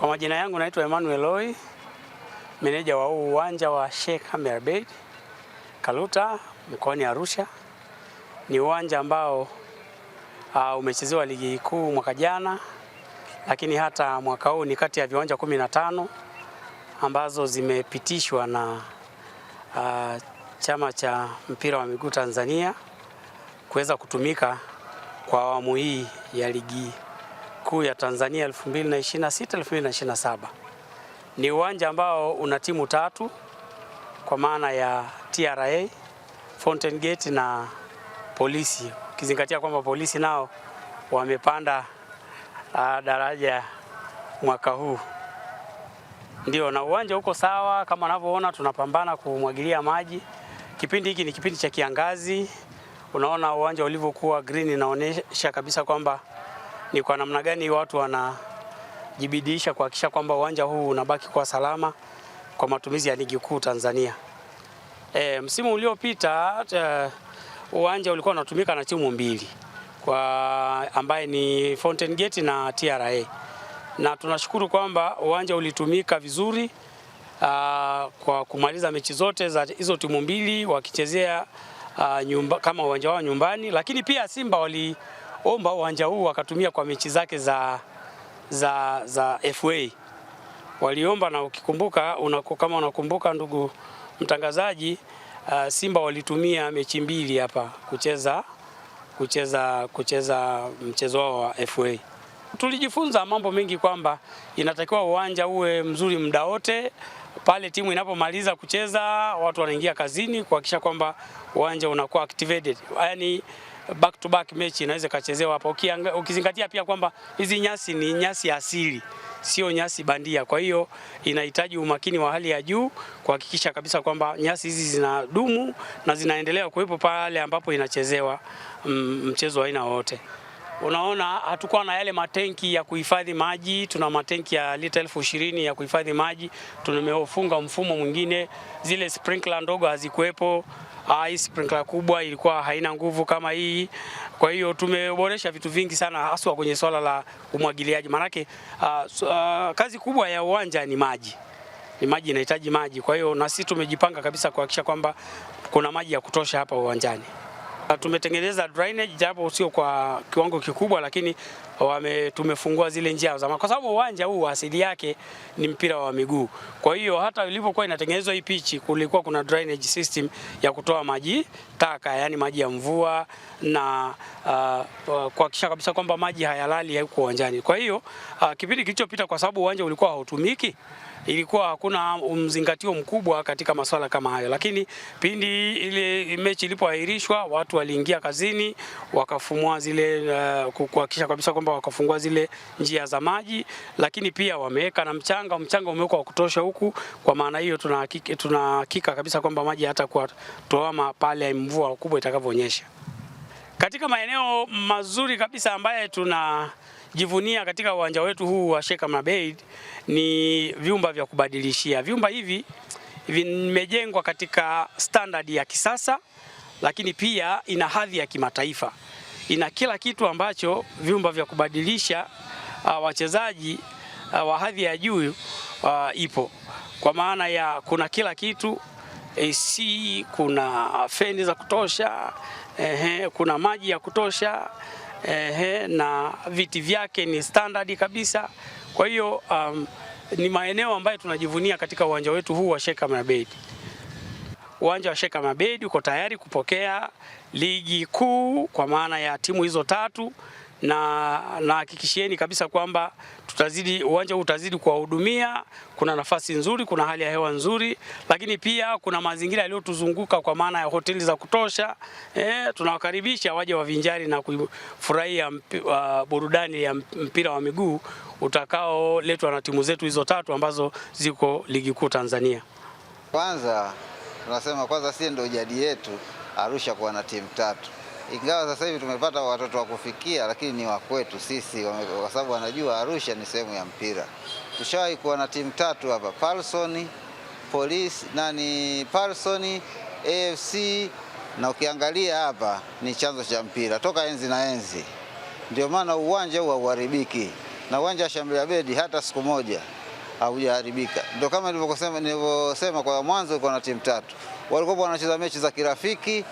Kwa majina yangu naitwa Emmanuel Oi, meneja wa uwanja wa Sheikh Hamad Abeid Kaluta mkoani Arusha. Ni uwanja ambao umechezewa ligi kuu mwaka jana, lakini hata mwaka huu ni kati ya viwanja 15 ambazo zimepitishwa na chama cha mpira wa miguu Tanzania kuweza kutumika kwa awamu hii ya ligi kuu ya Tanzania 2026-2027. Ni uwanja ambao una timu 3 kwa maana ya TRA, Fountain Gate na Polisi, ukizingatia kwamba Polisi nao wamepanda daraja mwaka huu. Ndio, na uwanja uko sawa kama unavyoona, tunapambana kumwagilia maji. Kipindi hiki ni kipindi cha kiangazi. Unaona uwanja ulivyokuwa green, inaonyesha kabisa kwamba ni kwa namna gani watu wanajibidisha kuhakikisha kwamba uwanja huu unabaki kwa salama kwa matumizi ya ligi kuu Tanzania. Msimu uliopita uwanja ulikuwa unatumika na timu 2 ambaye ni Fountain Gate na TRA. Na tunashukuru kwamba uwanja ulitumika vizuri kwa kumaliza mechi zote za hizo timu 2 wakichezea kama uwanja wao nyumbani, lakini pia Simba waliomba uwanja huu wakatumia kwa mechi zake za FA. Waliomba, na ukikumbuka kama unakumbuka ndugu mtangazaji, Simba walitumia mechi 2 hapa kucheza mchezo wao wa FA. Tulijifunza mambo mengi kwamba inatakiwa uwanja uwe mzuri muda wote. Pale timu inapomaliza kucheza, watu wanaingia kazini kuhakikisha kwamba uwanja unakuwa activated. Yaani back to back mechi inaweza kachezewa hapa. Ukizingatia pia kwamba hizi nyasi ni nyasi asili, sio nyasi bandia. Kwa hiyo inahitaji umakini wa hali ya juu kuhakikisha kabisa kwamba nyasi hizi zinadumu na zinaendelea kuwepo pale ambapo inachezewa mchezo wa aina wote. Unaona, hatukuwa na yale matenki ya kuhifadhi maji. Tuna matenki ya lita 20,000 ya kuhifadhi maji. Tumefunga mfumo mwingine, zile sprinkler ndogo hazikuwepo. Hii sprinkler kubwa ilikuwa haina nguvu kama hii. Kwa hiyo tumeboresha vitu vingi sana, haswa kwenye swala la umwagiliaji. Maanake kazi kubwa ya uwanja ni maji. Maji inahitaji maji. Kwa hiyo na sisi tumejipanga kabisa kuhakikisha kwamba kuna maji ya kutosha hapa uwanjani. Tumetengeneza drainage japo sio kwa kiwango kikubwa, lakini tumefungua zile njia za maji, kwa sababu uwanja huu asili yake ni mpira wa miguu. Kwa hiyo hata ilipokuwa inatengenezwa hii pitch, kulikuwa kuna drainage system ya kutoa maji taka, yani maji ya mvua, na kuhakikisha kabisa kwamba maji hayalali huko uwanjani. Kwa hiyo kipindi kilichopita, kwa sababu uwanja ulikuwa hautumiki, ilikuwa hakuna mzingatio mkubwa katika masuala kama hayo, lakini pindi ile mechi ilipoahirishwa, watu waliingia kazini wakafumua zile kuhakikisha kabisa kwamba wakafungua zile njia za maji, lakini pia wameweka na mchanga umewekwa wa kutosha huku. Kwa maana hiyo tunahakika kabisa kwamba maji hatakuwa toama pale mvua kubwa itakavyonyesha. Katika maeneo mazuri kabisa ambaye tunajivunia katika uwanja wetu huu wa Sheikh Hamad Abeid ni vyumba vya kubadilishia. Vyumba hivi vimejengwa katika standard ya kisasa, lakini pia ina hadhi ya kimataifa. Ina kila kitu ambacho vyumba vya kubadilisha wachezaji wa hadhi ya juu ipo. Kwa maana ya kuna kila kitu, AC, kuna feni za kutosha, kuna maji ya kutosha, na viti vyake ni standard kabisa. Kwa hiyo ni maeneo ambayo tunajivunia katika uwanja wetu huu wa Sheikh Hamad Abeid. Uwanja wa Sheikh Hamad Abeid uko tayari kupokea ligi kuu kwa maana ya timu hizo 3, na hakikishieni kabisa kwamba uwanja huu utazidi kuwahudumia. Kuna nafasi nzuri, kuna hali ya hewa nzuri, lakini pia kuna mazingira yaliyotuzunguka kwa maana ya hoteli za kutosha. Tunawakaribisha waje wavinjari na kufurahia burudani ya mpira wa miguu utakaoletwa na timu zetu hizo 3 ambazo ziko ligi kuu Tanzania. Kwanza tunasema si ndio jadi yetu Arusha kuwa na timu 3. Ingawa sasa hivi tumepata watoto wa kufikia, lakini ni wa kwetu sisi, kwa sababu wanajua Arusha ni sehemu ya mpira. Tushawahi kuwa na timu 3 hapa, Parsons, Polisi, Parsons, AFC, na ukiangalia hapa ni chanzo cha mpira toka enzi na enzi. Ndio maana uwanja huu hauharibiki. na uwanja wa Shamli Abedi hata siku moja haujaharibika. Ndio kama nilivyosema kwa mwanzo, uko na timu tatu, walikuwa wanacheza mechi za kirafiki,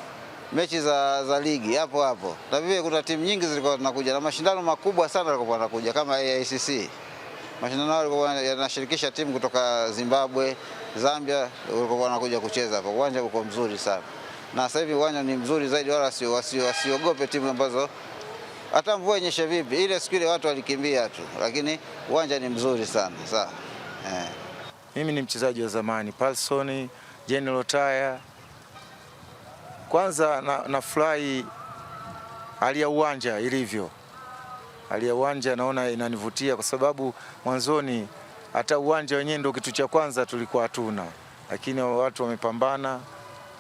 mechi za ligi hapo hapo, na vile kuna timu nyingi zilikuwa zinakuja na mashindano makubwa sana yalikuwa yanakuja kama AICC. Mashindano yalikuwa yanashirikisha timu kutoka Zimbabwe, Zambia, walikuwa wanakuja kucheza hapo. Uwanja uko mzuri sana, na sasa hivi uwanja ni mzuri zaidi, wala wasiogope timu ambazo hata mvua inyeshe vipi. Ile siku ile watu walikimbia tu, lakini uwanja ni mzuri sana. Sawa. Mimi ni mchezaji wa zamani Paulson General Taya. Kwanza nafurahi hali ya uwanja ilivyo. Hali ya uwanja naona inanivutia kwa sababu mwanzoni hata uwanja wenyewe ndio kitu cha kwanza tulikuwa hatuna, lakini watu wamepambana,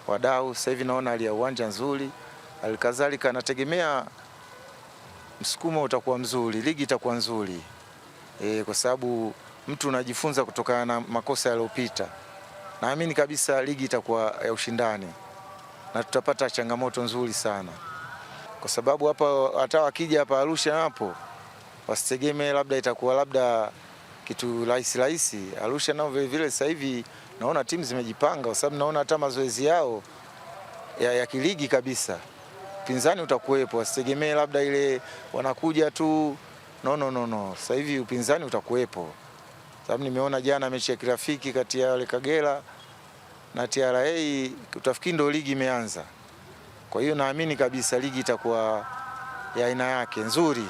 wadau. Sasa hivi naona hali ya uwanja nzuri. Alikadhalika nategemea msukumo utakuwa mzuri, ligi itakuwa nzuri. Kwa sababu mtu unajifunza kutokana na makosa yaliyopita. Naamini kabisa ligi itakuwa ya ushindani na tutapata changamoto nzuri sana, kwa sababu hapa hata wakija hapa Arusha hapo wasitegemee labda itakuwa labda kitu rahisi. Arusha nao vile vile sasa hivi naona timu zimejipanga, kwa sababu naona hata mazoezi yao ya kiligi kabisa. Upinzani utakuwepo, wasitegemee labda ile wanakuja tu. No. Sasa hivi upinzani utakuwepo. Sababu nimeona jana mechi ya kirafiki kati ya wale Kagera na TRA, utafikiri ndio ligi imeanza. Kwa hiyo naamini kabisa ligi itakuwa ya aina yake nzuri.